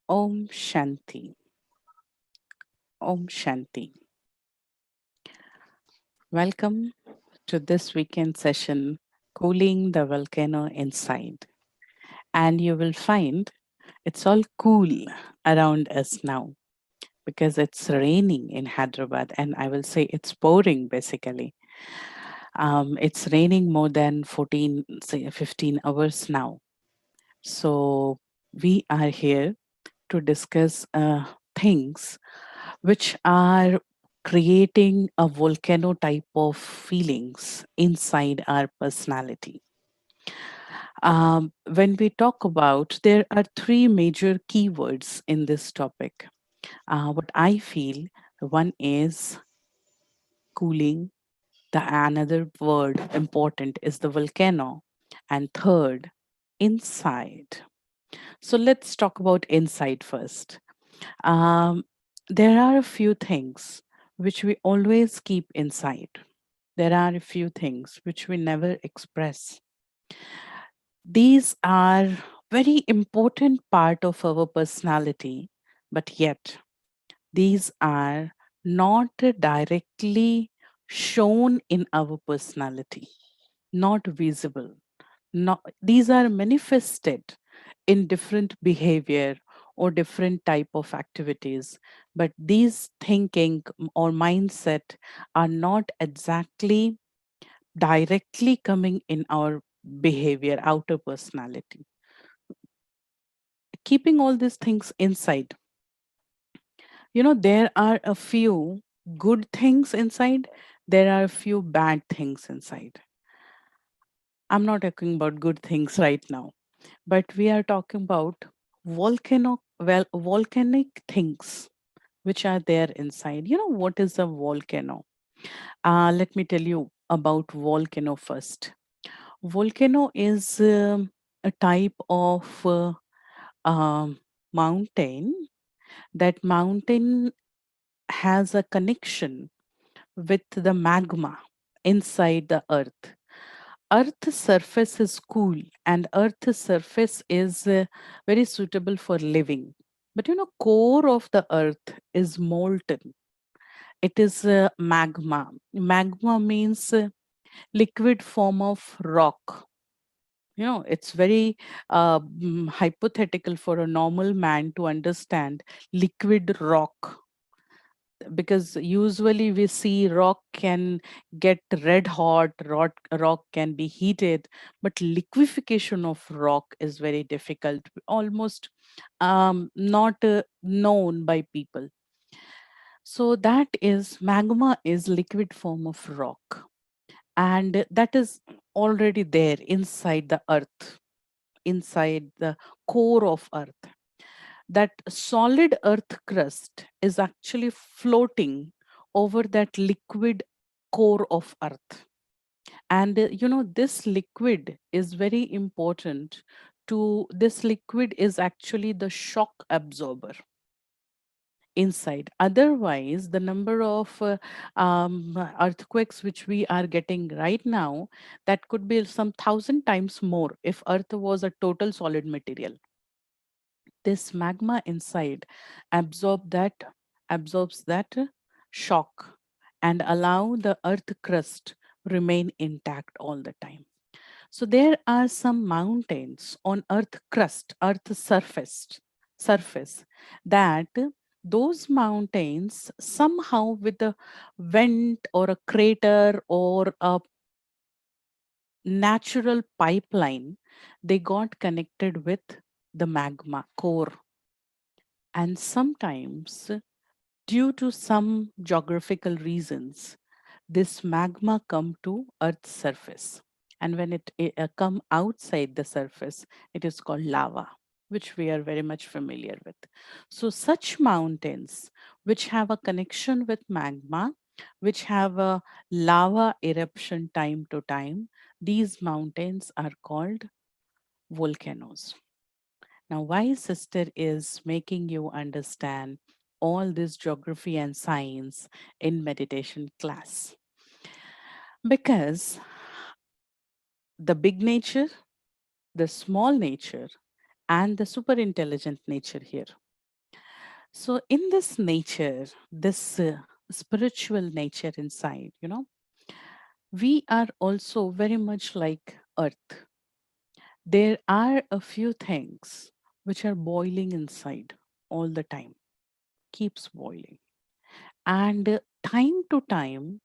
Om Shanti. Om Shanti. Welcome to this weekend session, Cooling the Volcano Inside. And you will find it's all cool around us now because it's raining in Hyderabad. And I will say it's pouring basically. It's raining more than 14, say 15 hours now. So we are here to discuss things which are creating a volcano type of feelings inside our personality. When we talk about, there are three major keywords in this topic. What I feel, one is cooling, the another word important is the volcano, and third, inside. So let's talk about inside first. Um, there are a few things which we always keep inside. There are a few things which we never express. These are very important part of our personality, but yet these are not directly shown in our personality, not visible. Not, these are manifested in different behavior or different type of activities, but these thinking or mindset are not exactly directly coming in our behavior, outer personality. Keeping all these things inside, there are a few good things inside, there are a few bad things inside. I'm not talking about good things right now, but we are talking about volcanic things which are there inside. What is a volcano? Let me tell you about volcano first. Volcano is a type of mountain. That mountain has a connection with the magma inside the earth. Earth's surface is cool and Earth's surface is very suitable for living. But core of the earth is molten. It is magma. Magma means liquid form of rock. It's very hypothetical for a normal man to understand liquid rock, because usually we see rock can get red hot, rock can be heated, but liquefaction of rock is very difficult, almost not known by people. So that is magma is liquid form of rock, and that is already there inside the earth, inside the core of earth. That solid earth crust is actually floating over that liquid core of earth. And this liquid is very important. To this liquid is actually the shock absorber inside. Otherwise, the number of earthquakes which we are getting right now, that could be some thousand times more if earth was a total solid material. This magma inside absorb that absorbs that shock and allow the earth crust remain intact all the time. So there are some mountains on earth crust, earth surface, that those mountains somehow with a vent or a crater or a natural pipeline, they got connected with the magma core. And sometimes, due to some geographical reasons, this magma come to Earth's surface. And when it come outside the surface, it is called lava, which we are very much familiar with. So such mountains which have a connection with magma, which have a lava eruption time to time, these mountains are called volcanoes. Now, why sister is making you understand all this geography and science in meditation class? Because the big nature, the small nature, and the super intelligent nature here. So, in this nature, this spiritual nature inside, we are also very much like Earth. There are a few things which are boiling inside all the time, keeps boiling. And time to time,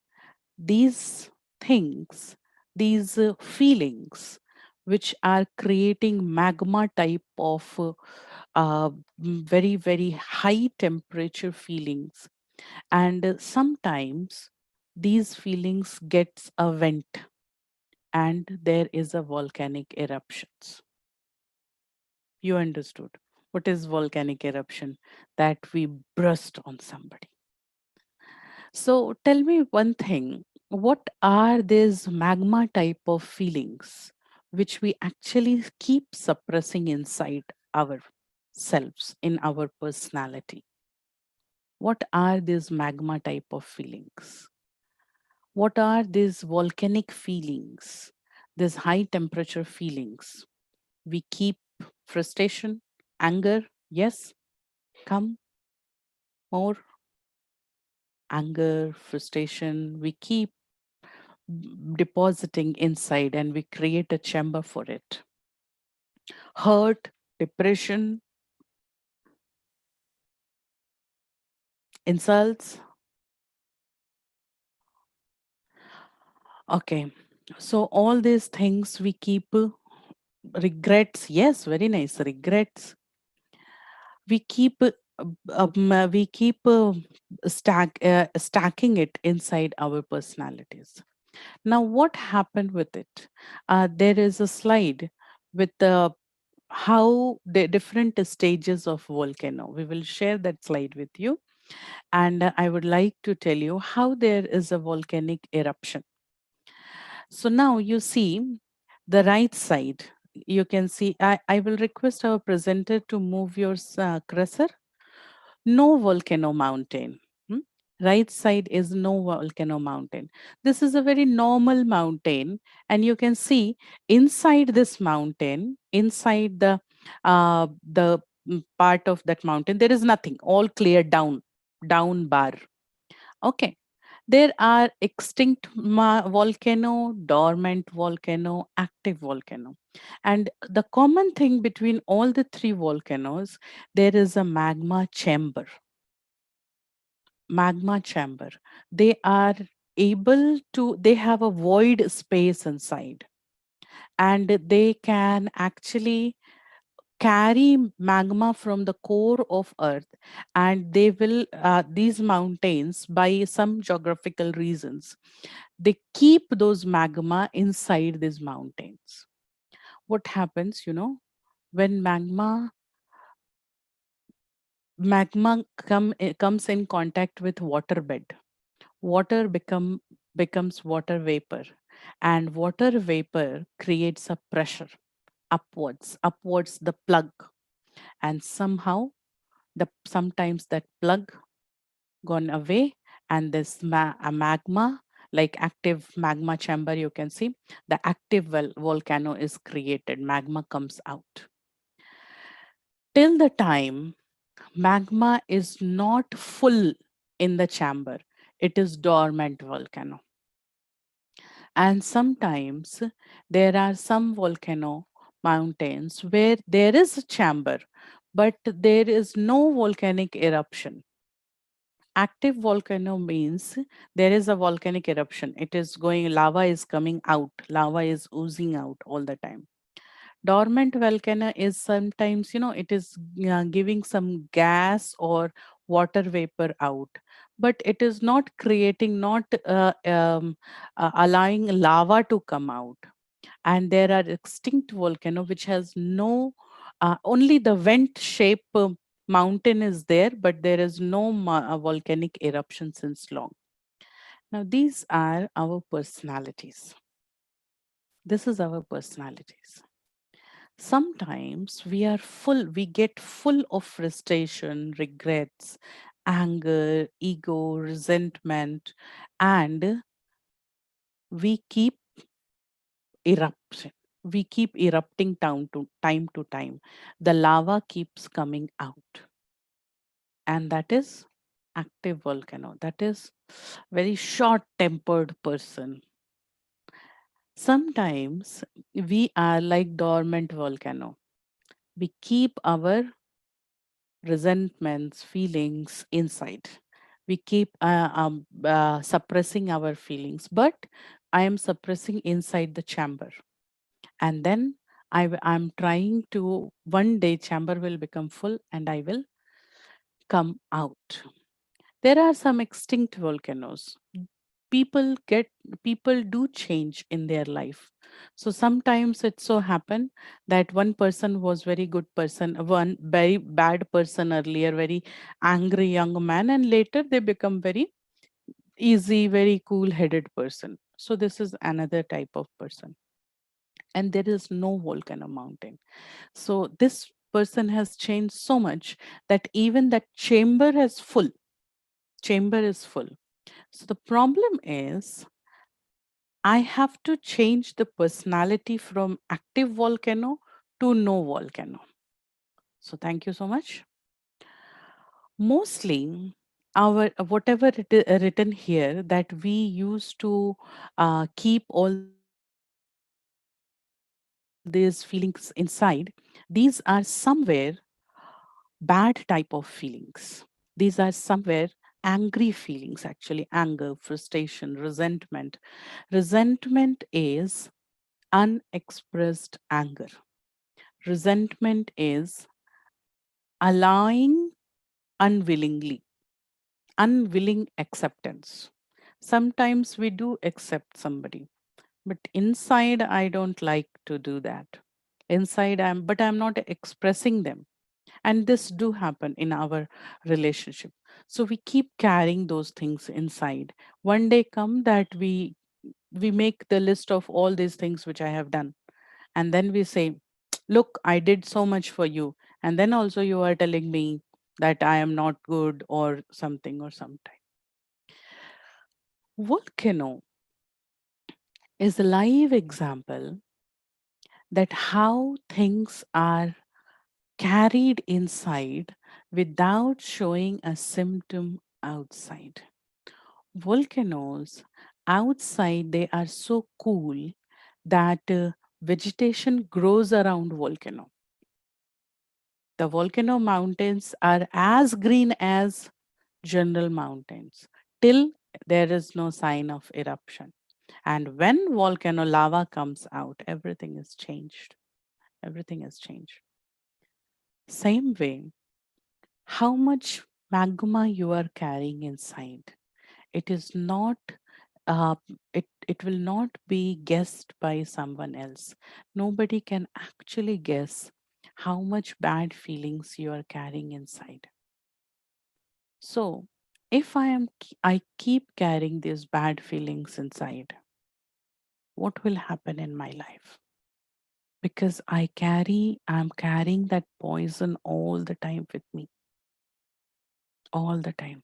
these things, these feelings, which are creating magma type of very, very high temperature feelings. And sometimes these feelings gets a vent and there is a volcanic eruptions. You understood what is volcanic eruption? That we burst on somebody. So tell me one thing, what are these magma type of feelings which we actually keep suppressing inside ourselves in our personality? What are these magma type of feelings? What are these volcanic feelings, these high temperature feelings? We keep frustration, anger, yes, come more anger, frustration. We keep depositing inside and we create a chamber for it. Hurt, depression, insults. Okay. So, all these things we keep regrets. Yes, very nice. Regrets. We keep. We keep stacking it inside our personalities. Now, what happened with it? There is a slide with the how the different stages of volcano. We will share that slide with you, and I would like to tell you how there is a volcanic eruption. So now you see the right side. You can see. I will request our presenter to move your cursor. No volcano mountain. Hmm? Right side is no volcano mountain. This is a very normal mountain, and you can see inside this mountain, inside the part of that mountain, there is nothing. All clear down, down bar. Okay. There are extinct volcano, dormant volcano, active volcano. And the common thing between all the three volcanoes, there is a magma chamber. They are able to, they have a void space inside and they can actually carry magma from the core of earth, and they will these mountains, by some geographical reasons, they keep those magma inside these mountains. What happens, when magma comes in contact with water bed, water becomes water vapor, and water vapor creates a pressure upwards the plug, and somehow the sometimes that plug gone away, and this a magma, like active magma chamber, you can see the active volcano is created, magma comes out. Till the time magma is not full in the chamber, it is dormant volcano. And sometimes there are some volcano mountains where there is a chamber, but there is no volcanic eruption. Active volcano means there is a volcanic eruption. It is going, lava is coming out, lava is oozing out all the time. Dormant volcano is sometimes, it is giving some gas or water vapor out, but it is not creating, not allowing lava to come out. And there are extinct volcano which has no, only the vent shape mountain is there, but there is no volcanic eruption since long. Now these are our personalities. This is our personalities. Sometimes we get full of frustration, regrets, anger, ego, resentment, and we keep eruption. We keep erupting time to time. The lava keeps coming out. and that is active volcano. That is very short tempered person. Sometimes we are like dormant volcano. We keep our resentments, feelings inside. We keep suppressing our feelings, but I am suppressing inside the chamber. And then I'm trying to, one day chamber will become full and I will come out. There are some extinct volcanoes. People do change in their life. So sometimes it so happen that one person was very good person, one very bad person earlier, very angry young man, and later they become very easy, very cool headed person. So this is another type of person. And there is no volcano mountain. So this person has changed so much that even that chamber is full. So the problem is I have to change the personality from active volcano to no volcano. So thank you so much. Mostly, our whatever written here that we used to keep all these feelings inside, these are somewhere bad type of feelings. These are somewhere angry feelings, actually anger, frustration, resentment. Resentment is unexpressed anger. Resentment is allowing unwillingly, unwilling acceptance. Sometimes we do accept somebody, but inside I don't like to do that. Inside I'm not expressing them. And this do happen in our relationship. So we keep carrying those things inside. One day come that we make the list of all these things which I have done, and then we say, look, I did so much for you, and then also you are telling me that I am not good or something or sometime. Volcano is a live example that how things are carried inside without showing a symptom outside. Volcanoes outside, they are so cool that vegetation grows around volcano. The volcano mountains are as green as general mountains till there is no sign of eruption. And when volcano lava comes out, everything is changed. Everything has changed. Same way, how much magma you are carrying inside. It is not uh, it will not be guessed by someone else. Nobody can actually guess how much bad feelings you are carrying inside. So, if I keep carrying these bad feelings inside, what will happen in my life? Because I'm carrying that poison all the time with me, all the time.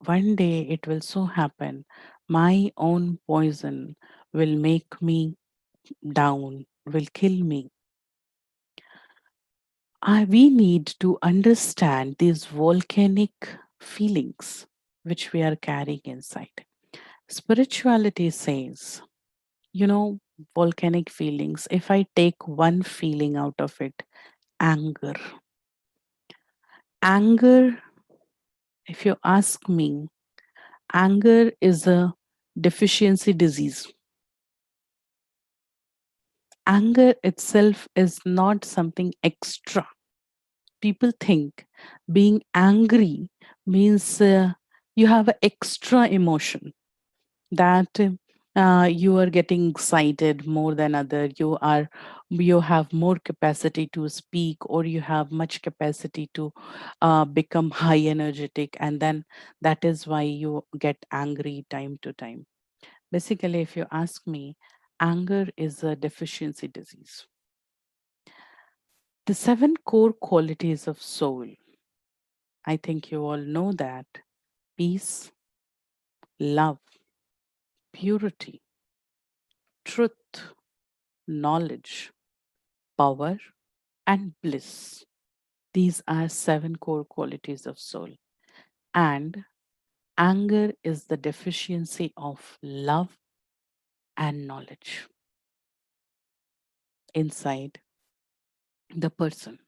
One day it will so happen, my own poison will make me down, will kill me. We need to understand these volcanic feelings which we are carrying inside. Spirituality says, you know, volcanic feelings, if I take one feeling out of it, anger. Anger, if you ask me, anger is a deficiency disease. Anger itself is not something extra. People think being angry means you have an extra emotion, that you are getting excited more than other, you have more capacity to speak, or you have much capacity to become high energetic, and then that is why you get angry time to time. Basically, if you ask me, anger is a deficiency disease. The seven core qualities of soul, I think you all know that: peace, love, purity, truth, knowledge, power, and bliss. These are seven core qualities of soul. And anger is the deficiency of love and knowledge inside the person.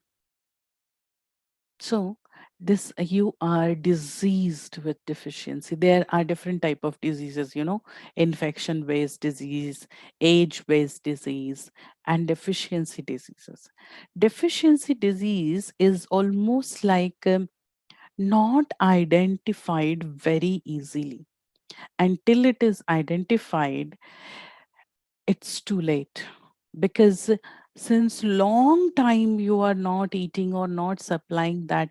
So this you are diseased with deficiency. There are different type of diseases, infection based disease, age based disease, and deficiency diseases. Deficiency disease is almost like not identified very easily. Until it is identified, it's too late, because since long time you are not eating or not supplying that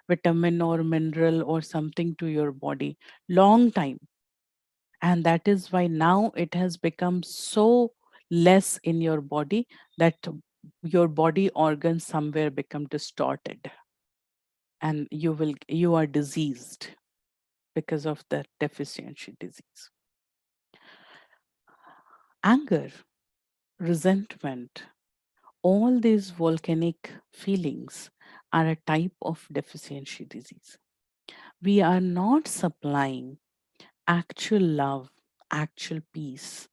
vitamin or mineral or something to your body, long time. And that is why now it has become so less in your body that your body organs somewhere become distorted, and you are diseased because of the deficiency disease. Anger, resentment, all these volcanic feelings are a type of deficiency disease. We are not supplying actual love, actual peace,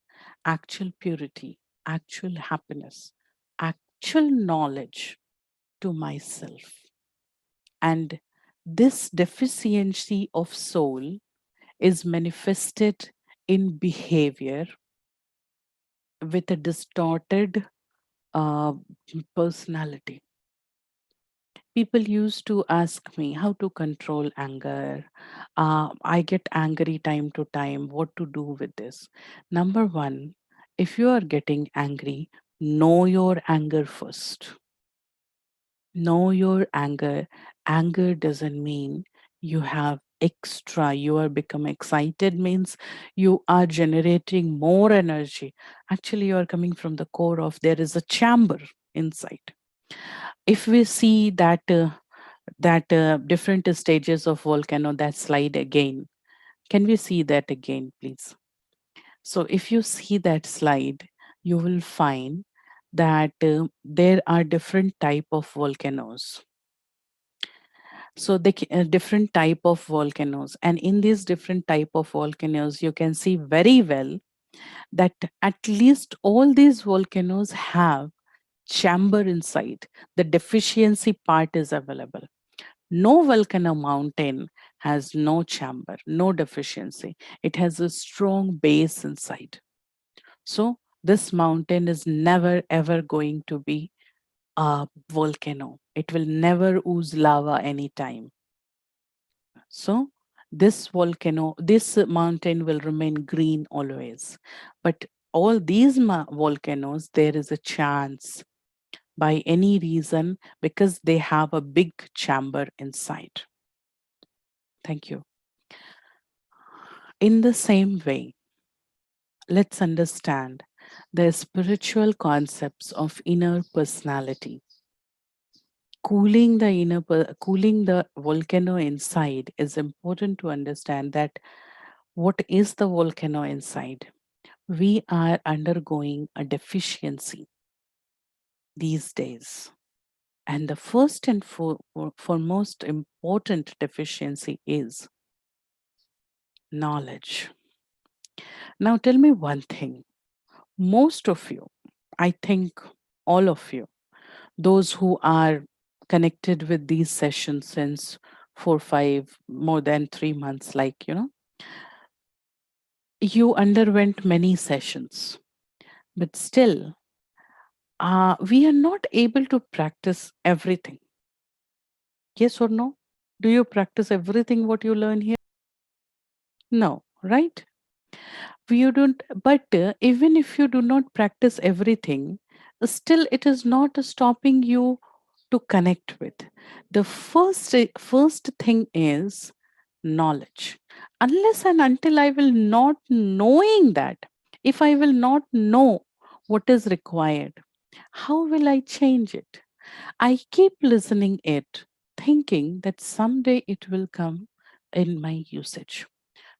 actual purity, actual happiness, actual knowledge to myself. And this deficiency of soul is manifested in behavior with a distorted uh, personality. People used to ask me how to control anger. I get angry time to time. What to do with this? Number one, if you are getting angry, know your anger first. Know your anger. Anger doesn't mean you have extra, you are become excited, means you are generating more energy. Actually, you are coming from the core of there is a chamber inside. If we see that different stages of volcano, that slide again, can we see that again please? So if you see that slide, you will find that there are different type of volcanoes. So different type of volcanoes, and in these different type of volcanoes you can see very well that at least all these volcanoes have chamber inside. The deficiency part is available. No volcano mountain has no chamber, no deficiency. It has a strong base inside. So this mountain is never ever going to be a volcano. It will never ooze lava anytime. So this mountain will remain green always. But all these volcanoes, there is a chance by any reason because they have a big chamber inside. Thank you. In the same way, let's understand the spiritual concepts of inner personality. Cooling the volcano inside is important to understand that what is the volcano inside. We are undergoing a deficiency these days. And the first and foremost important deficiency is knowledge. Now, tell me one thing. Most of you, I think all of you, those who are connected with these sessions since 4, 5, more than 3 months, like, you underwent many sessions, but still, we are not able to practice everything. Yes or no? Do you practice everything what you learn here? No, right? You don't, but even if you do not practice everything, still it is not stopping you to connect with. The first thing is knowledge. Unless and until I will not knowing that, if I will not know what is required, how will I change it? I keep listening it, thinking that someday it will come in my usage.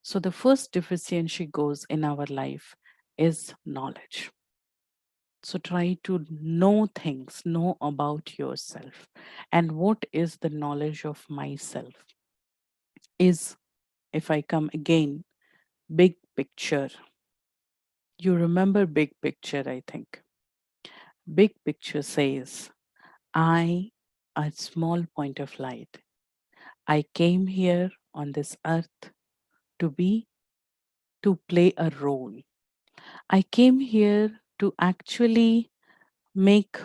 So the first deficiency goes in our life is knowledge. So try to know things, know about yourself. And what is the knowledge of myself? Is, if I come again, big picture. You remember big picture, I think. Big picture says, I, a small point of light. I came here on this earth to be, to play a role. I came here to actually make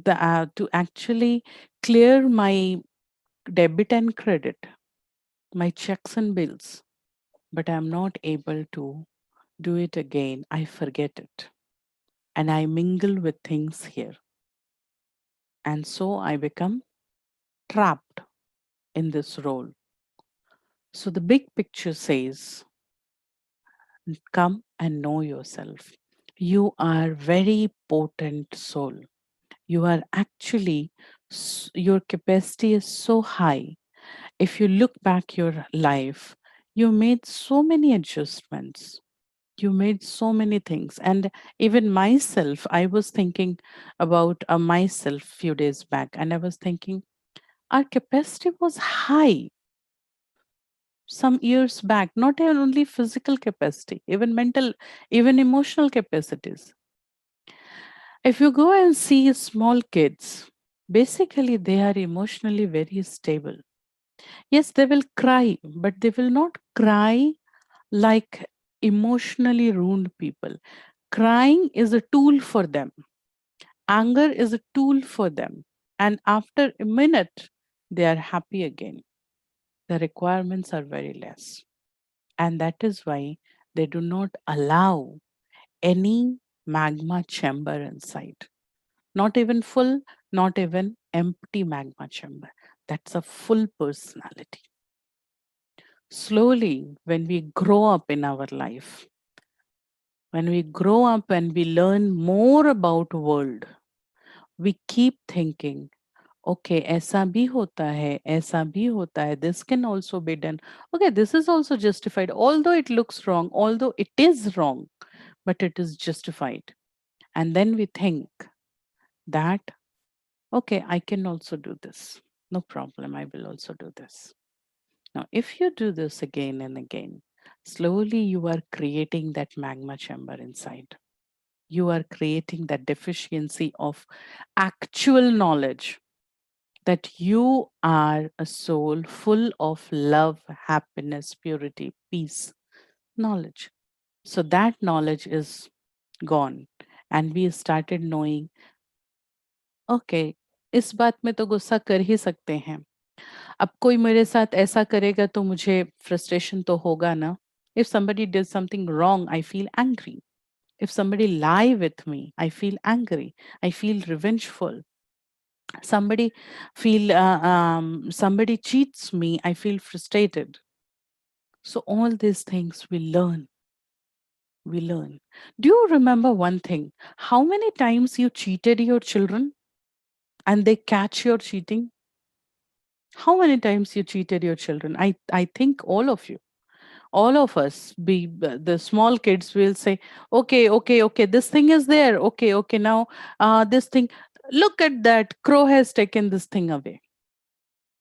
to actually clear my debit and credit, my checks and bills, but I'm not able to do it again. I forget it. And I mingle with things here. And so I become trapped in this role. So the big picture says, come and know yourself. You are very potent soul. You are actually, your capacity is so high. If you look back your life, you made so many adjustments. You made so many things. And even myself, I was thinking about myself few days back, and I was thinking our capacity was high some years back, not only physical capacity, even mental, even emotional capacities. If you go and see small kids, basically they are emotionally very stable. Yes, they will cry, but they will not cry like emotionally ruined people. Crying is a tool for them, anger is a tool for them. And after a minute, they are happy again. The requirements are very less. And that is why they do not allow any magma chamber inside. Not even full, not even empty magma chamber. That's a full personality. Slowly, when we grow up in our life, when we grow up and we learn more about world, we keep thinking, okay, ऐसा भी होता है, ऐसा भी होता है, this can also be done. Okay, this is also justified, although it looks wrong, although it is wrong, but it is justified. And then we think that, okay, I can also do this. No problem, I will also do this. Now, if you do this again and again, slowly you are creating that magma chamber inside. You are creating that deficiency of actual knowledge that you are a soul full of love, happiness, purity, peace, knowledge. So that knowledge is gone. And we started knowing, okay, इस बात में तो गुस्सा कर ही सकते हैं. अब कोई मेरे साथ ऐसा करेगा तो मुझे फ्रस्ट्रेशन तो होगा ना. If somebody did something wrong, I feel angry. If somebody lie with me, I feel angry. I feel revengeful. Somebody somebody cheats me, I feel frustrated. So all these things we learn. Do you remember one thing? How many times you cheated your children and they catch your cheating? How many times you cheated your children? I think all of us, be the small kids, will say, okay, okay, okay, this thing is there, okay, okay, now this thing, look at that, crow has taken this thing away.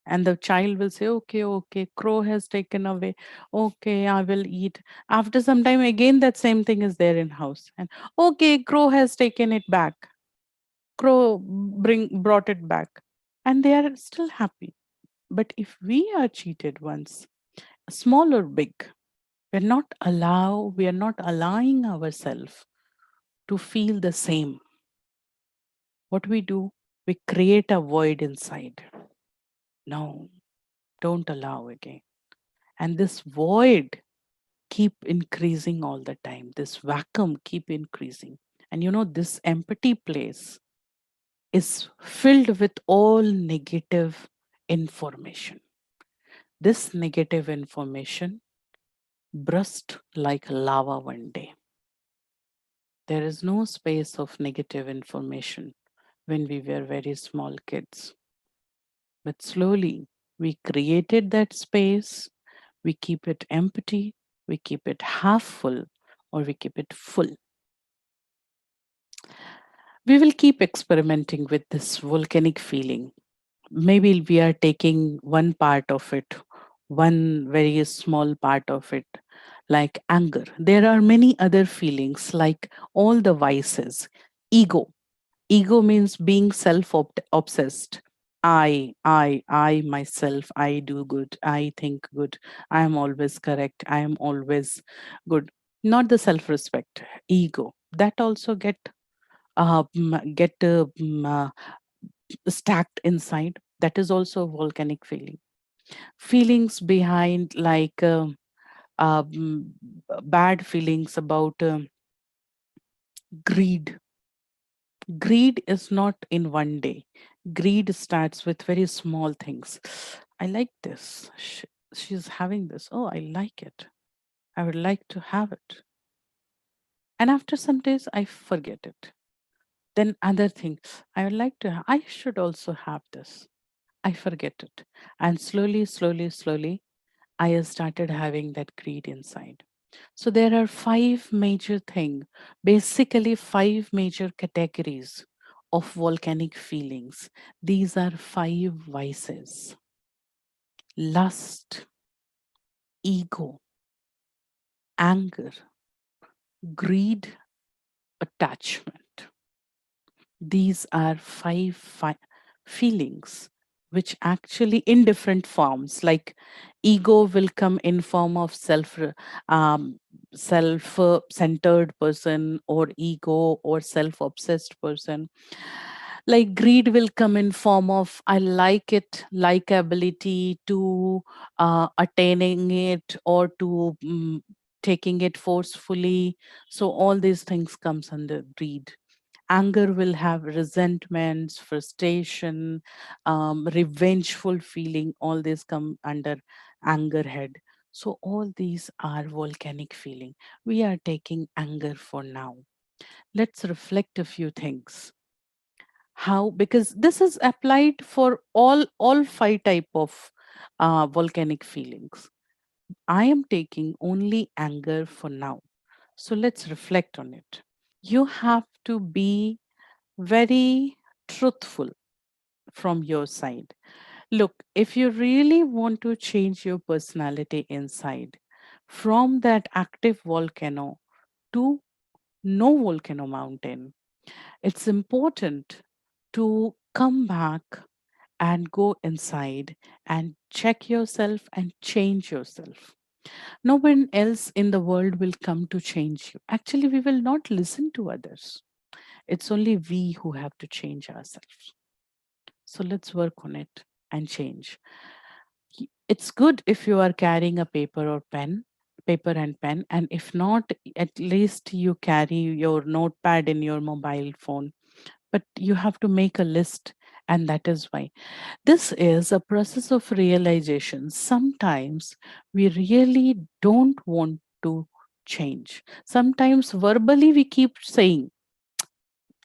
And the child will say, okay, okay, crow has taken away, okay, I will eat. After some time again, that same thing is there in house, and okay, crow has taken it back, crow brought it back, and they are still happy. But if we are cheated once, small or big, we are not allowing ourselves to feel the same. What we do, we create a void inside. No, don't allow again. And this void keep increasing all the time. This vacuum keep increasing. And this empty place is filled with all negative information. This negative information burst like lava one day. There is no space of negative information when we were very small kids. But slowly we created that space, we keep it empty, we keep it half full, or we keep it full. We will keep experimenting with this volcanic feeling. Maybe we are taking one part of it, one very small part of it, like anger. There are many other feelings, like all the vices. Ego. Ego means being self obsessed. I myself, I do good, I think good, I am always correct, I am always good. Not the self respect, ego. That also get stacked inside. That is also a volcanic feeling. Feelings behind, like bad feelings about greed. Greed is not in one day. Greed starts with very small things. I like this. She's having this. Oh, I like it. I would like to have it. And after some days, I forget it. Then other thing, I would like to. I should also have this. I forget it. And slowly, slowly, slowly, I started having that greed inside. So there are five major things, basically five major categories of volcanic feelings. These are five vices: lust, ego, anger, greed, attachment. These are feelings which actually in different forms, like ego will come in form of um, self centered person, or ego or self obsessed person. Like greed will come in form of I like it, like ability to attaining it, or to taking it forcefully. So all these things comes under greed. Anger will have resentments, frustration, revengeful feeling. All these come under anger head. So all these are volcanic feeling. We are taking anger for now. Let's reflect a few things. How? Because this is applied for all five type of volcanic feelings. I am taking only anger for now. So let's reflect on it. You have to be very truthful from your side. Look, if you really want to change your personality inside, from that active volcano to no volcano mountain, it's important to come back and go inside and check yourself and change yourself. No one else in the world will come to change you. Actually, we will not listen to others. It's only we who have to change ourselves. So let's work on it and change. It's good if you are carrying a paper and pen, and if not, at least you carry your notepad in your mobile phone. But you have to make a list, and that is why. This is a process of realization. Sometimes we really don't want to change. Sometimes verbally we keep saying,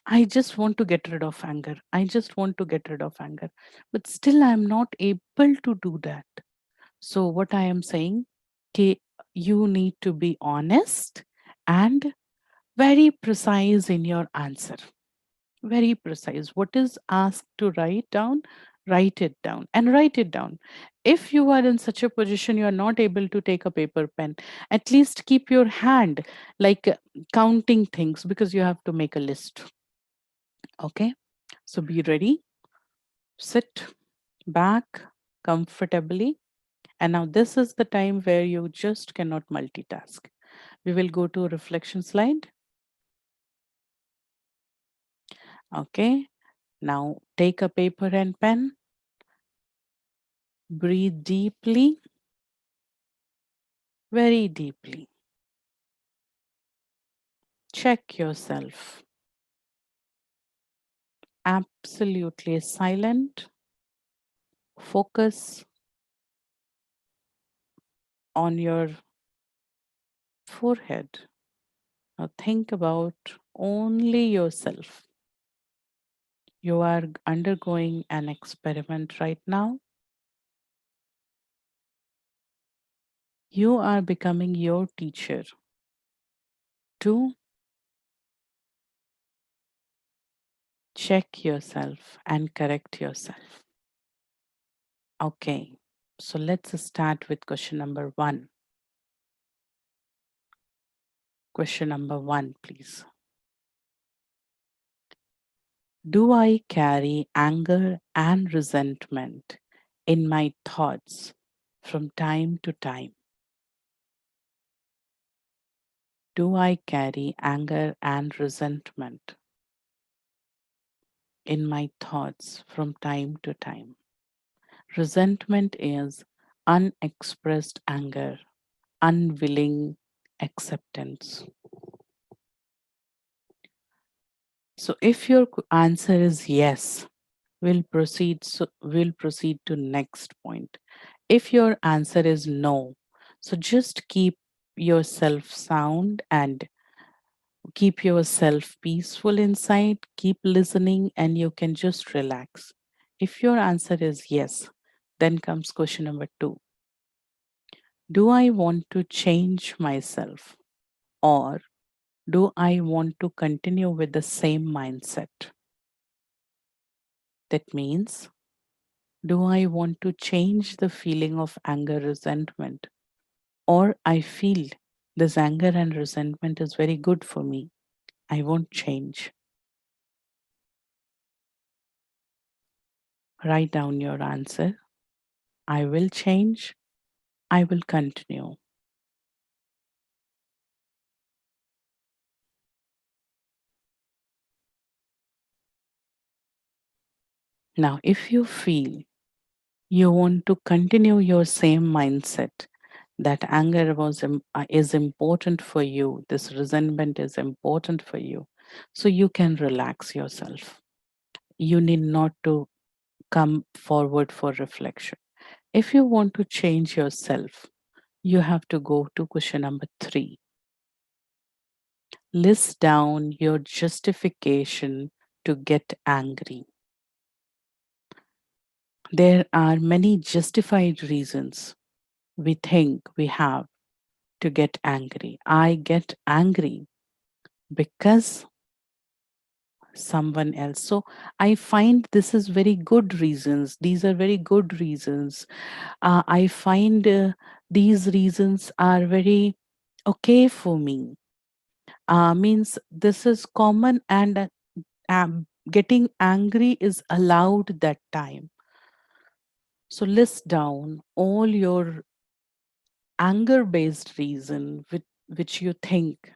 I just want to get rid of anger. I just want to get rid of anger. But still, I'm not able to do that. So, what I am saying, okay, you need to be honest and very precise in your answer. Very precise. What is asked to write down, write it down and write it down. If you are in such a position, you are not able to take a paper pen, at least keep your hand, like counting things, because you have to make a list. Okay. So be ready, sit back comfortably. And now this is the time where you just cannot multitask. We will go to reflection slide. Okay. Now take a paper and pen, breathe deeply, very deeply. Check yourself. Absolutely silent. Focus on your forehead. Now think about only yourself. You are undergoing an experiment right now. You are becoming your teacher. 2, check yourself and correct yourself. Okay, so let's start with question number one. Question number one, please. Do I carry anger and resentment in my thoughts from time to time? Do I carry anger and resentment in my thoughts from time to time? Resentment is unexpressed anger, unwilling acceptance. So if your answer is yes, we'll proceed to next point. If your answer is no, so just keep yourself sound and keep yourself peaceful inside, keep listening, and you can just relax. If your answer is yes, then comes question number two. Do I want to change myself, or do I want to continue with the same mindset? That means, do I want to change the feeling of anger, resentment, or I feel this anger and resentment is very good for me? I won't change. Write down your answer. I will change. I will continue. Now, if you feel you want to continue your same mindset, that anger is important for you, this resentment is important for you, so you can relax yourself. You need not to come forward for reflection. If you want to change yourself, you have to go to question number three. List down your justification to get angry. There are many justified reasons we think we have to get angry. I get angry because someone else. So I find this is very good reasons. These are very good reasons. I find these reasons are very okay for me. Means this is common, and getting angry is allowed that time. So list down all your anger based reason which you think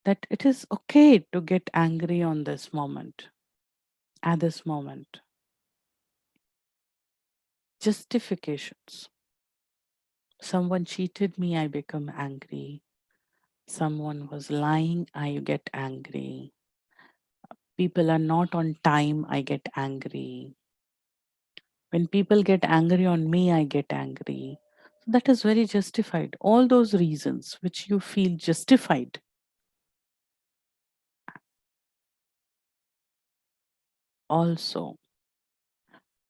that it is okay to get angry on this moment, at this moment. Justifications. Someone cheated me, I become angry. Someone was lying, I get angry. People are not on time, I get angry. When people get angry on me, I get angry. That is very justified. All those reasons which you feel justified, also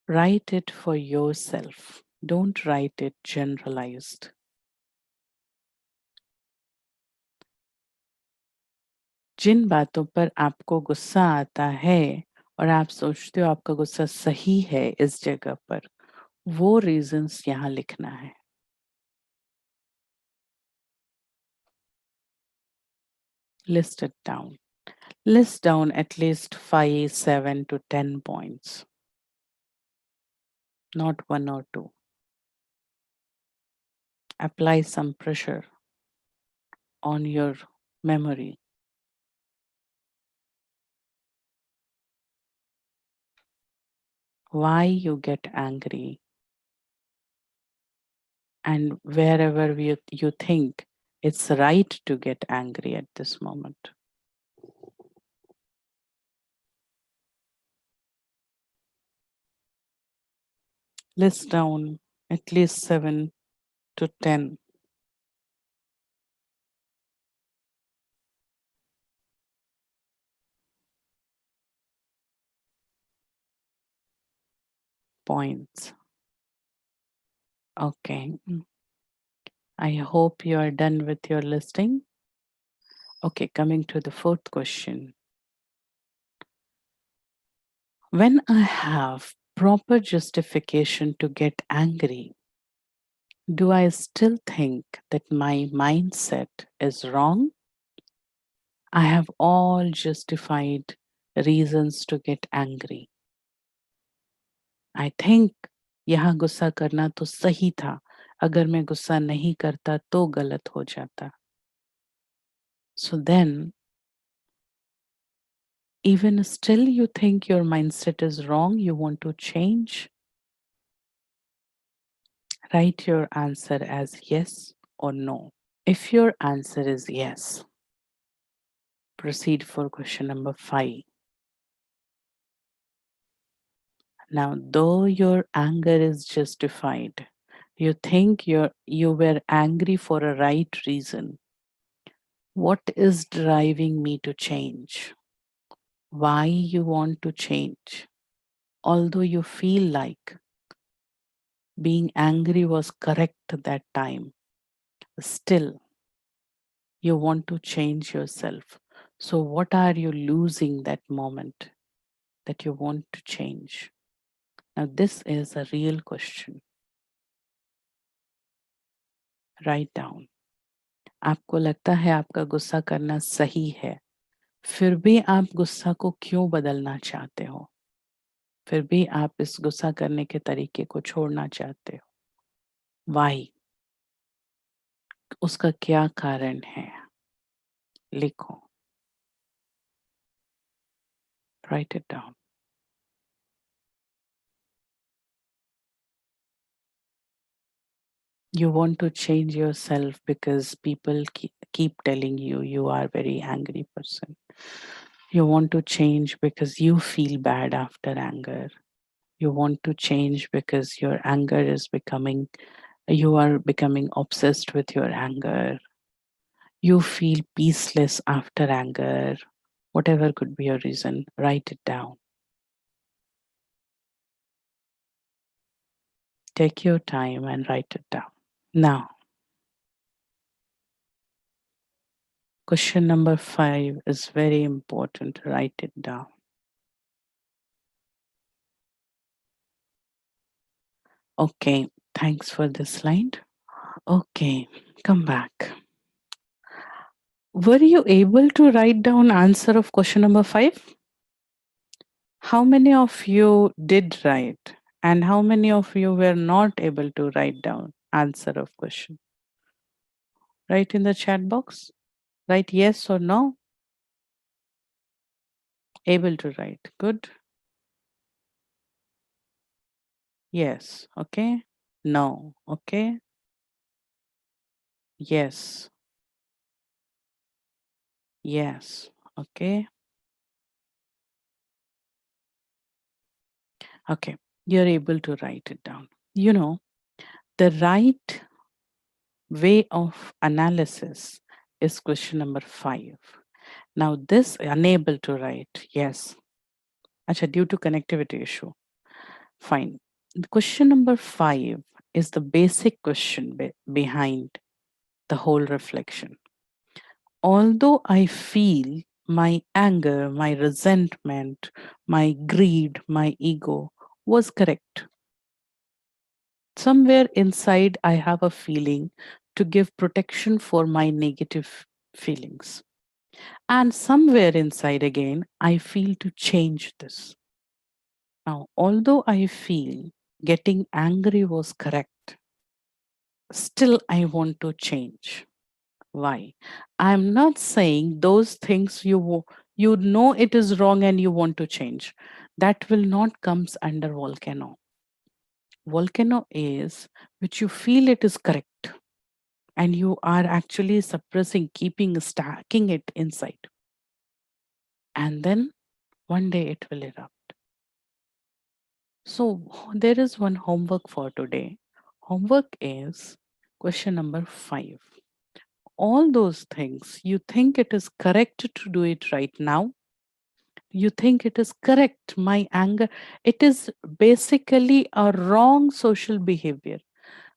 write it for yourself. Don't write it generalized. जिन बातों पर आपको गुस्सा आता है और आप सोचते हो आपका गुस्सा सही है इस जगह पर, वो रीजंस यहाँ लिखना है. List it down. List down at least 5, 7 to 10 points, not one or two. Apply some pressure on your memory. Why you get angry, and wherever you think it's right to get angry at this moment. List down at least 7 to 10 points. Okay. I hope you are done with your listing. Okay, coming to the fourth question. When I have proper justification to get angry, do I still think that my mindset is wrong? I have all justified reasons to get angry. I think यहाँ गुस्सा करना तो सही था. अगर मैं गुस्सा नहीं करता तो गलत हो जाता. So then, even still you think your mindset is wrong, you want to change? Write your answer as yes or no. If your answer is yes, proceed for question number 5. Now, though your anger is justified, you think you were angry for a right reason. What is driving me to change? Why you want to change? Although you feel like being angry was correct at that time, still you want to change yourself. So, what are you losing that moment that you want to change? Now, this is a real question. Write down. आपको लगता है आपका गुस्सा करना सही है, फिर भी आप गुस्सा को क्यों बदलना चाहते हो? फिर भी आप इस गुस्सा करने के तरीके को छोड़ना चाहते हो? Why? उसका क्या कारण है? लिखो. Write it down. You want to change yourself because people keep telling you you are a very angry person. You want to change because you feel bad after anger. You want to change because your anger is becoming, you are becoming obsessed with your anger. You feel peaceless after anger. Whatever could be your reason, write it down. Take your time and write it down. Now, question number 5 is very important. Write it down. Okay, thanks for this slide. Okay, come back. Were you able to write down answer of question number 5? How many of you did write? And how many of you were not able to write down answer of question? Write in the chat box. Write yes or no. Able to write. Good. Yes. Okay. No. Okay. Yes. Yes. Okay. Okay. You're able to write it down. You know, the right way of analysis is question number 5. Now, this unable to write, yes. Acha, due to connectivity issue. Fine. The question number 5 is the basic question behind the whole reflection. Although I feel my anger, my resentment, my greed, my ego was correct, somewhere inside I have a feeling to give protection for my negative feelings. And somewhere inside again, I feel to change this. Now, although I feel getting angry was correct, still I want to change. Why? I'm not saying those things you know it is wrong and you want to change. That will not comes under volcano. Volcano is which you feel it is correct and you are actually suppressing, keeping, stacking it inside. And then one day it will erupt. So there is one homework for today. Homework is question number 5. All those things you think it is correct to do it right now, you think it is correct, my anger, it is basically a wrong social behavior,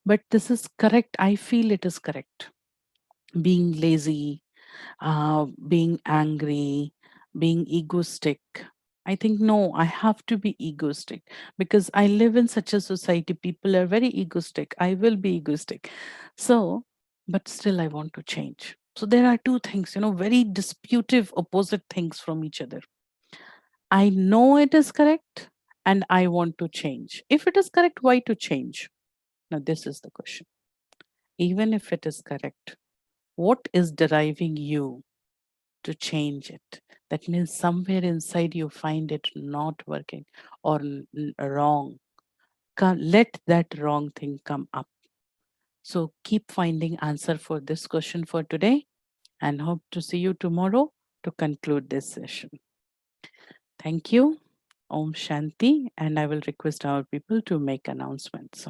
but this is correct, I feel it is correct. Being lazy, being angry, being egoistic, I think, no, I have to be egoistic because I live in such a society. People are very egoistic. I will be egoistic. So, but still, I want to change. So, there are two things, very disputive, opposite things from each other. I know it is correct and I want to change. If it is correct, why to change? Now, this is the question. Even if it is correct, what is driving you to change it? That means somewhere inside you find it not working or wrong. Let that wrong thing come up. So keep finding answer for this question for today and hope to see you tomorrow to conclude this session. Thank you. Om Shanti. And I will request our people to make announcements.